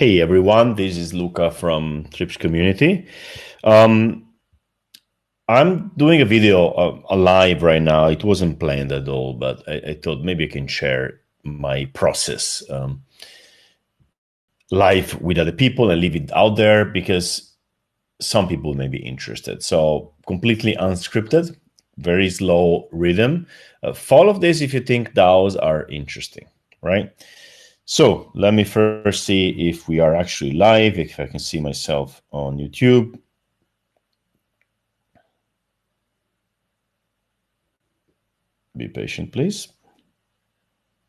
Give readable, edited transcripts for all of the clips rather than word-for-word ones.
Hey everyone, this is Luca from TripsCommunity. I'm doing a video live right now. It wasn't planned at all, but I thought maybe I can share my process live with other people and leave it out there because some people may be interested. So completely unscripted, very slow rhythm. Follow this if you think DAOs are interesting, right? So let me first see if we are actually live, if I can see myself on YouTube. Be patient, please.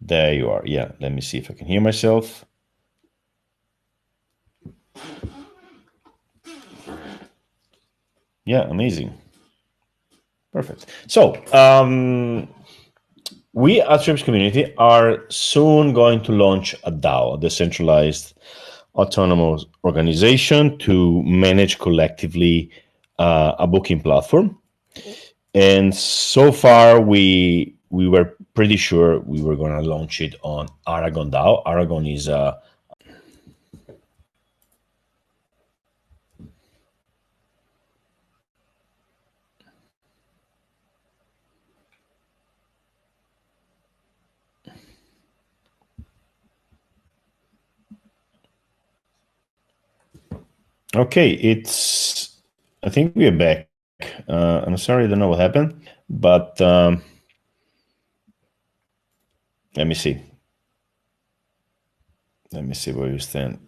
There you are. Yeah, let me see if I can hear myself. Yeah, amazing. Perfect. So we at TripsCommunity are soon going to launch a DAO, a decentralized autonomous organization to manage collectively a booking platform. And so far, we were pretty sure we were going to launch it on Aragon DAO. Aragon is a okay. I think we are back. I'm sorry, I don't know what happened, but let me see. Let me see where you stand.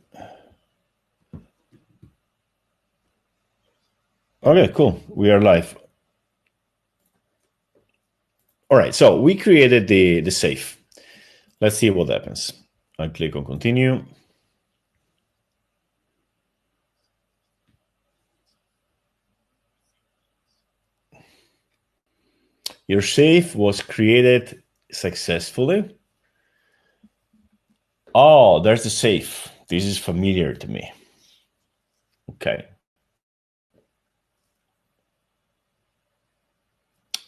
Okay, cool. We are live. All right, so we created the safe. Let's see what happens. I click on continue. Your safe was created successfully. Oh, there's the safe. This is familiar to me. Okay.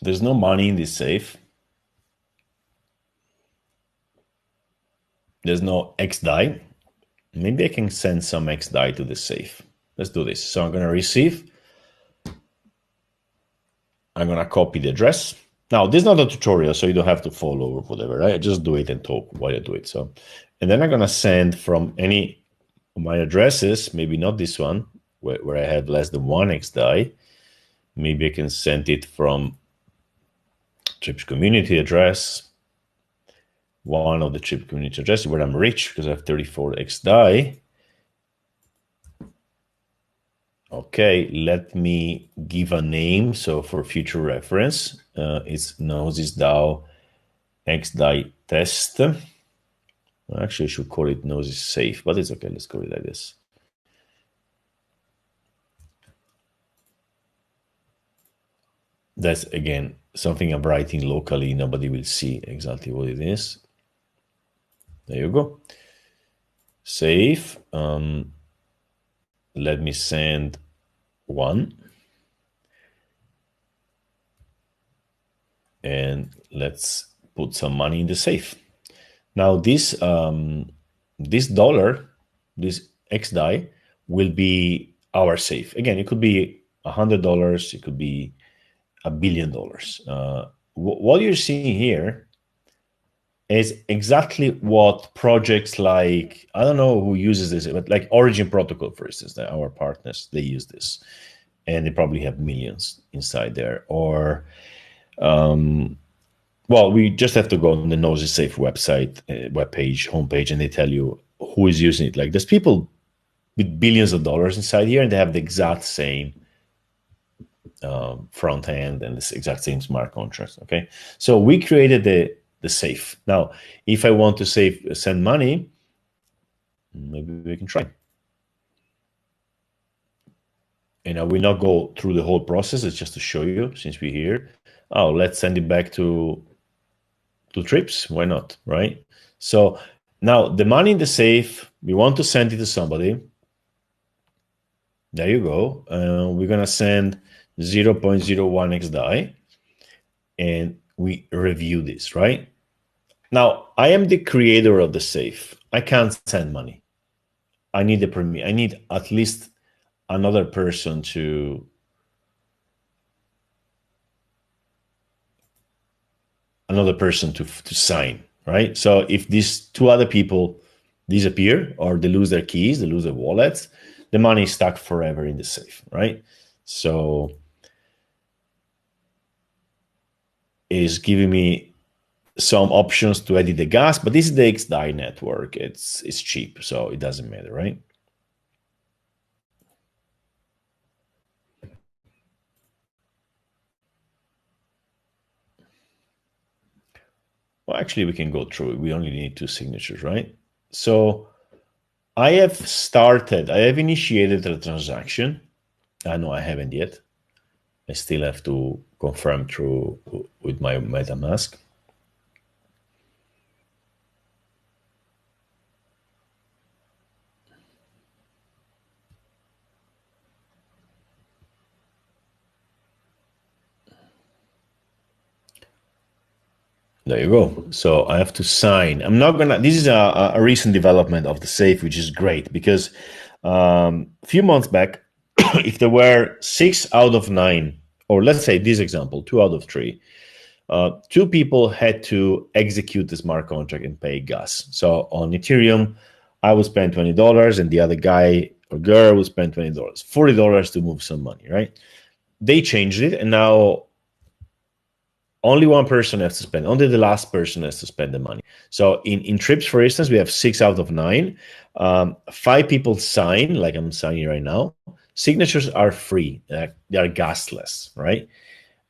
There's no money in this safe. There's no XDAI. Maybe I can send some XDAI to the safe. Let's do this. So I'm going to receive. I'm going to copy the address. Now, this is not a tutorial, so you don't have to follow or whatever, right? I just do it and talk while I do it. So, and then I'm going to send from any of my addresses, maybe not this one, where I have less than one XDAI. Maybe I can send it from TripsCommunity address, one of the TripsCommunity addresses where I'm rich because I have 34 XDAI. Okay, let me give a name. So for future reference, it's Gnosis DAO XDAI test. Actually, I should call it Gnosis safe, but it's okay. Let's call it like this. That's, again, something I'm writing locally. Nobody will see exactly what it is. There you go. Save. Let me send one. And let's put some money in the safe. Now this dollar, this XDAI, will be our safe. Again, it could be $100. It could be $1 billion. What you're seeing here is exactly what projects like, I don't know who uses this, but like Origin Protocol, for instance, our partners, they use this. And they probably have millions inside there. Or, well, we just have to go on the Gnosis Safe website, webpage, homepage, and they tell you who is using it. Like there's people with billions of dollars inside here, and they have the exact same front end and this exact same smart contracts. Okay, so we created the safe. Now, if I want to send money, maybe we can try. And I will not go through the whole process. It's just to show you, since we're here. Oh, let's send it back to Trips. Why not, right? So now the money in the safe, we want to send it to somebody. There you go. We're going to send 0.01 XDAI, and we review this, right? Now, I am the creator of the safe. I can't send money. I need the permit. I need at least another person to sign, right? So if these two other people disappear or they lose their keys, they lose their wallets, the money is stuck forever in the safe, right? So it is giving me some options to edit the gas, but this is the XDAI network. It's cheap, so it doesn't matter, right? Well, actually, we can go through it. We only need two signatures, right? So I have initiated the transaction. No, I haven't yet. I still have to confirm through with my MetaMask. There you go. So I have to sign. I'm not gonna. This is a recent development of the safe, which is great because a few months back, if there were 6 out of 9, or let's say this example, 2 out of 3, two people had to execute the smart contract and pay gas. So on Ethereum, I would spend $20, and the other guy or girl would spend $20, $40 to move some money, right? They changed it, and now only one person has to spend. Only the last person has to spend the money. So in trips, for instance, we have 6 out of 9. 5 people sign, like I'm signing right now. Signatures are free. They are gasless, right?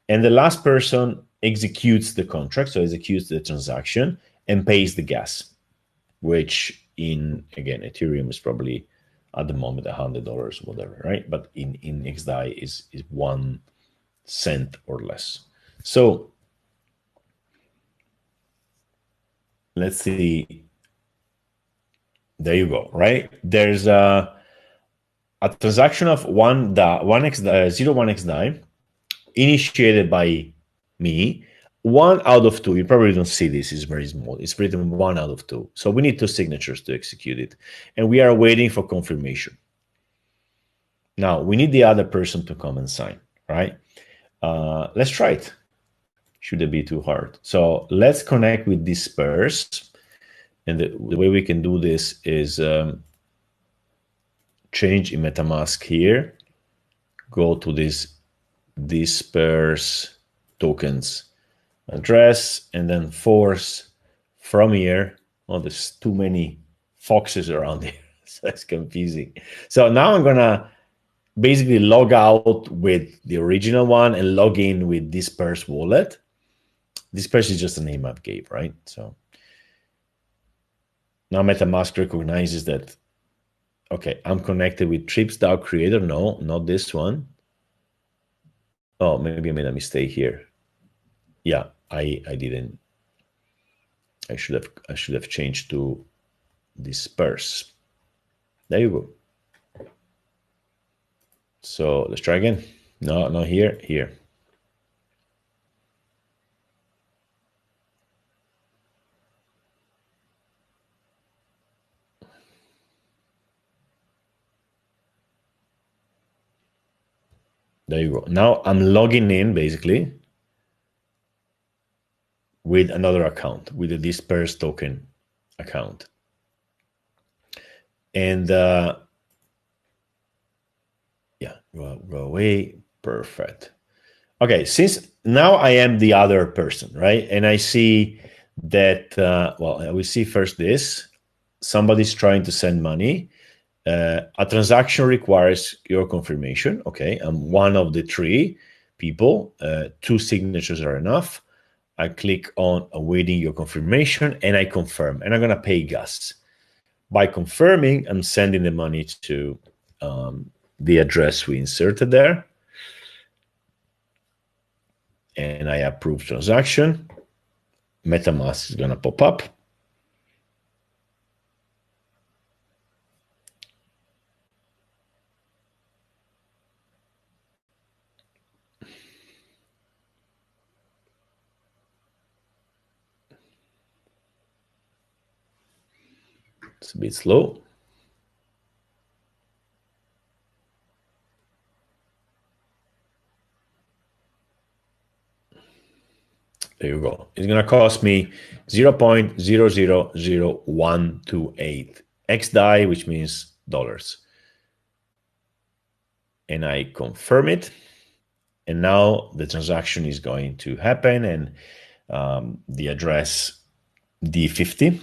And the last person executes the contract, so executes the transaction and pays the gas, which in, again, Ethereum is probably at the moment $100, whatever, right? But in XDAI is 1 cent or less. So let's see. There you go, right? There's a transaction of one x 01x DAI initiated by me. 1 out of 2. You probably don't see this. It's very small. It's written 1 out of 2. So we need 2 signatures to execute it, and we are waiting for confirmation. Now we need the other person to come and sign, right? Let's try it. Should it be too hard? So let's connect with Disperse. And the way we can do this is change in MetaMask here, go to this Disperse tokens address, and then force from here. Oh, there's too many foxes around here, so it's confusing. So now I'm gonna basically log out with the original one and log in with Disperse wallet. Disperse is just a name I've gave, right? So now MetaMask recognizes that, okay, I'm connected with TripsDAO creator. No, not this one. Oh, maybe I made a mistake here. Yeah, I didn't. I should have changed to Disperse. There you go. So let's try again. No, not here. Here. There you go. Now I'm logging in basically with another account, with the Disperse token account. And yeah, go away. Perfect. Okay, since now I am the other person, right? And I see that, well, we see first this. Somebody's trying to send money. A transaction requires your confirmation. Okay, I'm one of the 3 people. 2 signatures are enough. I click on awaiting your confirmation and I confirm, and I'm going to pay gas. By confirming, I'm sending the money to the address we inserted there. And I approve transaction. MetaMask is going to pop up. It's a bit slow. There you go. It's going to cost me 0.000128 XDAI, which means dollars. And I confirm it. And now the transaction is going to happen, and the address D50,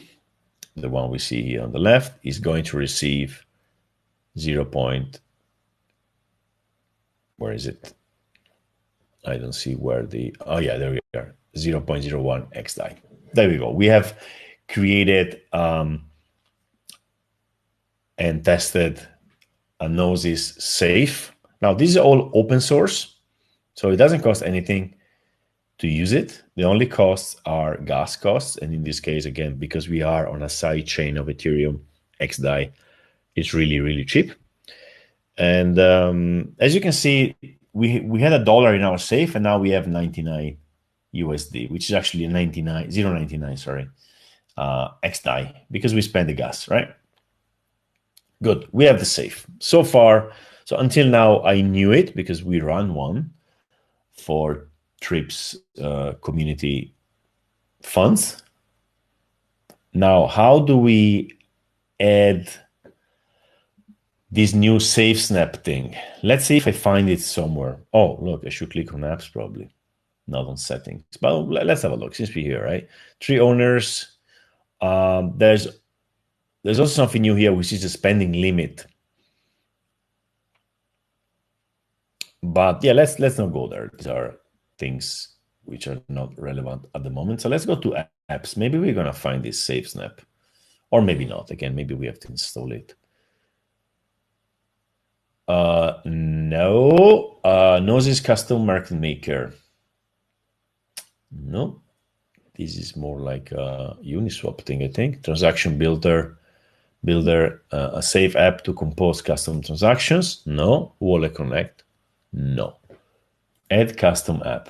the one we see here on the left, is going to receive 0. Where is it? I don't see where the, oh yeah, there we are, 0.01 XDAI. There we go. We have created and tested a Gnosis safe. Now, this is all open source, so it doesn't cost anything to use it. The only costs are gas costs. And in this case, again, because we are on a side chain of Ethereum, XDAI, it's really, really cheap. And as you can see, we had $1 in our safe, and now we have 99 USD, which is actually 0.99, sorry, XDAI, because we spent the gas, right? Good. We have the safe. So far, so until now, I knew it because we run one for Trips community funds. Now, how do we add this new SafeSnap thing? Let's see if I find it somewhere. Oh, look, I should click on apps probably, not on settings. But let's have a look since we're here, right? 3 owners. There's also something new here, which is the spending limit. But yeah, let's not go there. These are things which are not relevant at the moment. So let's go to apps. Maybe we're going to find this SafeSnap, or maybe not. Again, maybe we have to install it. No. Gnosis custom market maker. No. This is more like a Uniswap thing, I think. Transaction builder, a safe app to compose custom transactions. No. Wallet Connect. No. Add custom app.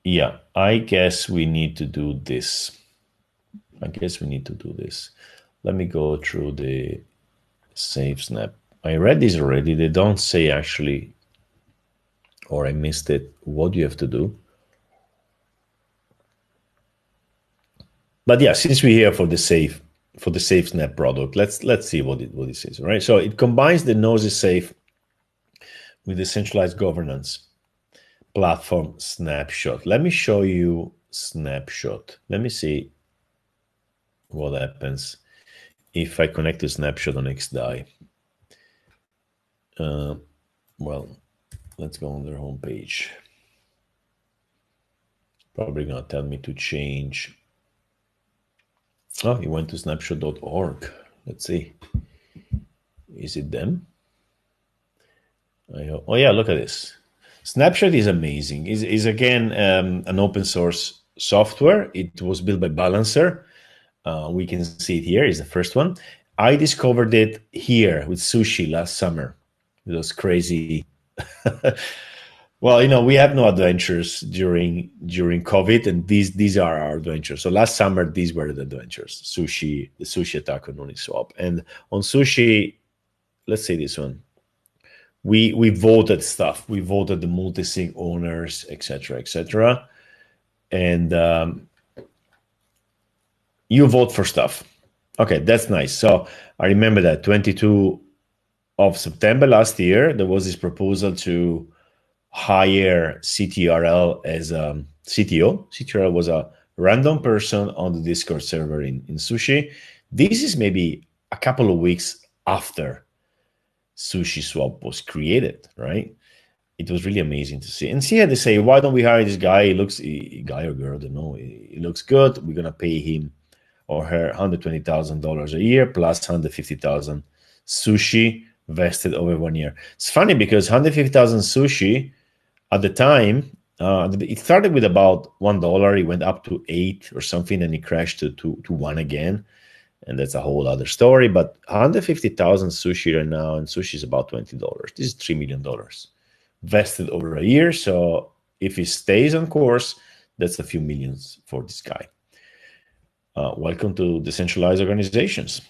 Yeah, I guess we need to do this. Let me go through the SafeSnap. I read this already. They don't say actually, or I missed it, what you have to do. But yeah, since we're here for the SafeSnap product, let's see what it says. All right. So it combines the Gnosis Safe with the centralized governance platform snapshot. Let me show you snapshot. Let me see what happens if I connect to snapshot on XDAI. Well, let's go on their homepage. Probably gonna tell me to change. Oh, he went to snapshot.org. Let's see. Is it them? Oh yeah, look at this. Snapshot is amazing. Is again an open source software. It was built by Balancer. We can see it here. Is the first one. I discovered it here with sushi last summer. It was crazy. Well, we have no adventures during COVID, and these are our adventures. So last summer, these were the adventures. Sushi, the sushi attack on Uniswap, and on sushi, let's say this one. We voted stuff. We voted the multi-sig owners, etc., and you vote for stuff. Okay, that's nice. So I remember that 22 of September last year, there was this proposal to hire CTRL as a CTO. CTRL was a random person on the Discord server in Sushi. This is maybe a couple of weeks after SushiSwap was created, right? It was really amazing to see. And see how they say, why don't we hire this guy? Guy or girl, I don't know. He looks good. We're going to pay him or her $120,000 a year plus 150,000 sushi vested over 1 year. It's funny because 150,000 sushi at the time, it started with about $1. It went up to 8 or something, and it crashed to 1 again. And that's a whole other story. But 150,000 sushi right now, and sushi is about $20. This is $3 million vested over a year. So if he stays on course, that's a few millions for this guy. Welcome to decentralized organizations.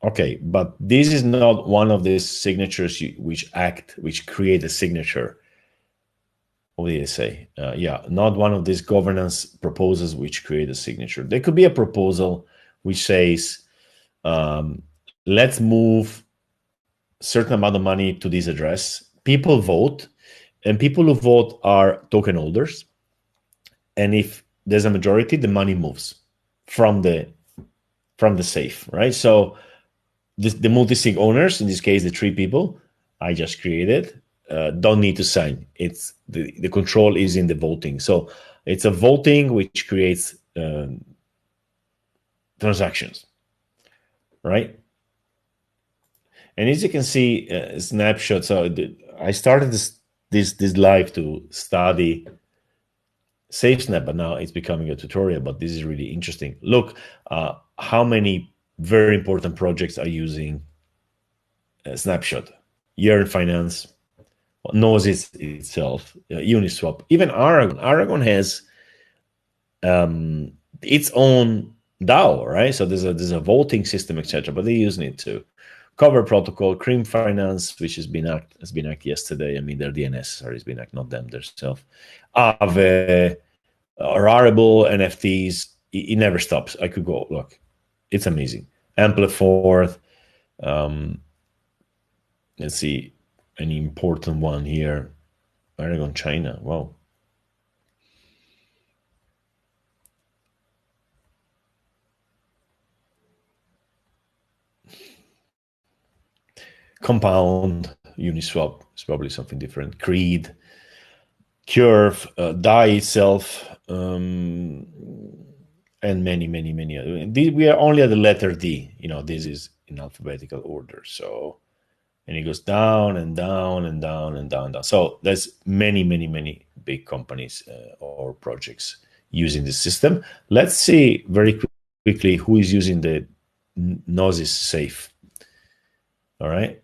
Okay, but this is not one of these signatures which create a signature what did I say? Yeah, not one of these governance proposals which create a signature. There could be a proposal which says, let's move certain amount of money to this address. People vote, and people who vote are token holders. And if there's a majority, the money moves from the safe, right? So the multi-sig owners, in this case, the 3 people I just created, don't need to sign. It's the control is in the voting. So it's a voting which creates transactions, right? And as you can see, snapshot. So I started this live to study SafeSnap, but now it's becoming a tutorial. But this is really interesting. Look, how many very important projects are using Snapshot. Year in Finance, Gnosis itself, Uniswap, even Aragon. Aragon has its own DAO, right? So there's a voting system, etc. But they're using it too. Cover Protocol, Cream Finance, which has been hacked yesterday. I mean, their DNS has been hacked, not them themselves. Aave, Rarible, NFTs. It never stops. I could go look. It's amazing. Ampliforth. Let's see, any important one here. Aragon, China. Wow. Compound, Uniswap is probably something different. Creed, Curve, DAI itself, and many other. We are only at the letter D. This is in alphabetical order. So, and it goes down and down and down and down and down. So there's many big companies or projects using this system. Let's see very quickly who is using the Gnosis Safe. All right.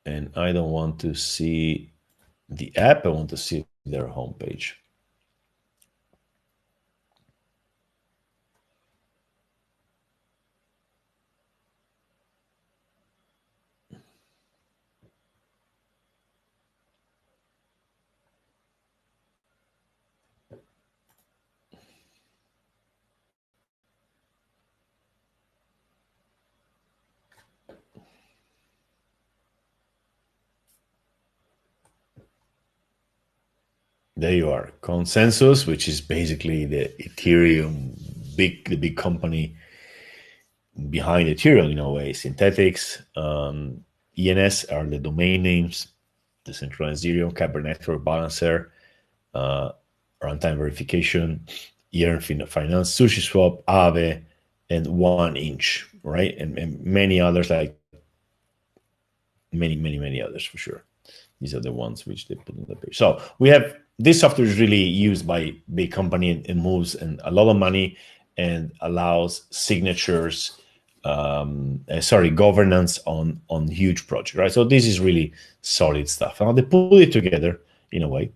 And I don't want to see the app. I want to see their homepage. There you are. Consensus, which is basically the Ethereum, the big company behind Ethereum in a way. Synthetics, ENS are the domain names, decentralized Ethereum, Kyber Network Balancer, runtime verification, Year Finance, SushiSwap, Aave, and 1inch, right? And many others, like many others for sure. These are the ones which they put on the page. So we have this software is really used by big company and moves and a lot of money and allows signatures, governance on huge projects, right? So this is really solid stuff. Now they put it together in a way.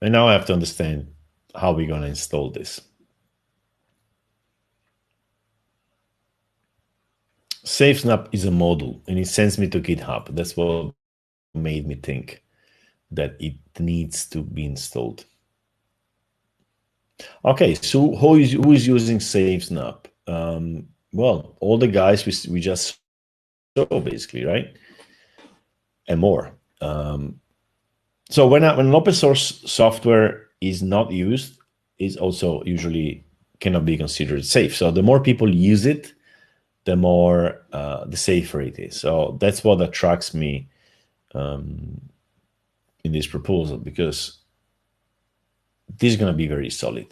And now I have to understand how we're going to install this. SafeSnap is a module and it sends me to GitHub. That's what made me think that it needs to be installed. Okay, so who is using SafeSnap? Well, all the guys we just saw basically, right? And more. So when an open source software is not used, is also usually cannot be considered safe. So the more people use it, the more the safer it is. So that's what attracts me in this proposal, because this is going to be very solid,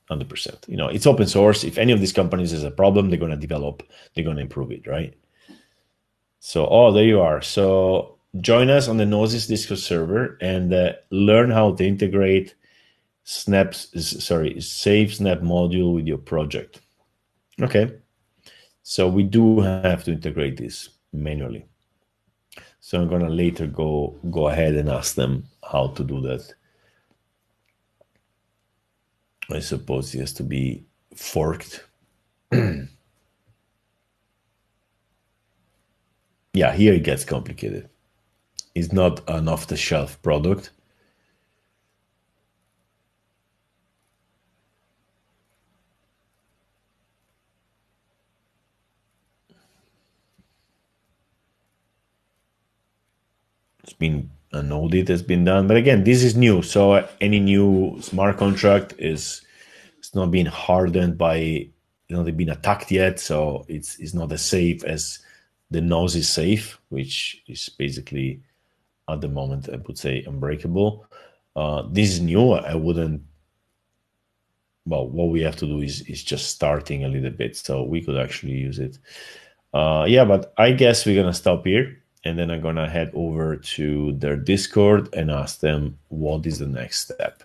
100%. It's open source. If any of these companies has a problem, they're going to develop, they're going to improve it, right? So, there you are. So join us on the Gnosis Discord server and learn how to integrate SafeSnap module with your project. Okay. So we do have to integrate this manually. So I'm gonna later go ahead and ask them how to do that. I suppose it has to be forked. Yeah, here it gets complicated. It's not an off-the-shelf product. It's been an audit has been done, but again, this is new. So any new smart contract it's not being hardened by they've been attacked yet, so it's not as safe as the Gnosis safe, which is basically at the moment I would say unbreakable. This is new. I wouldn't. Well, what we have to do is just starting a little bit, so we could actually use it. Yeah, but I guess we're gonna stop here, and then I'm gonna head over to their Discord and ask them what is the next step.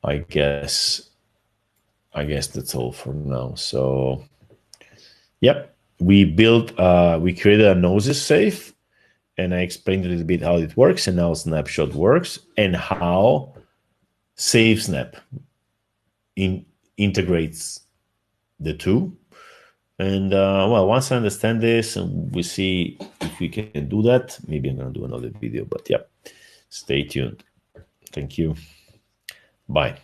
I guess that's all for now. So, yep, we created a Gnosis safe, and I explained a little bit how it works, and how Snapshot works, and how SafeSnap integrates the two. And well, once I understand this and we see if we can do that, maybe I'm going to do another video. But yeah, stay tuned. Thank you. Bye.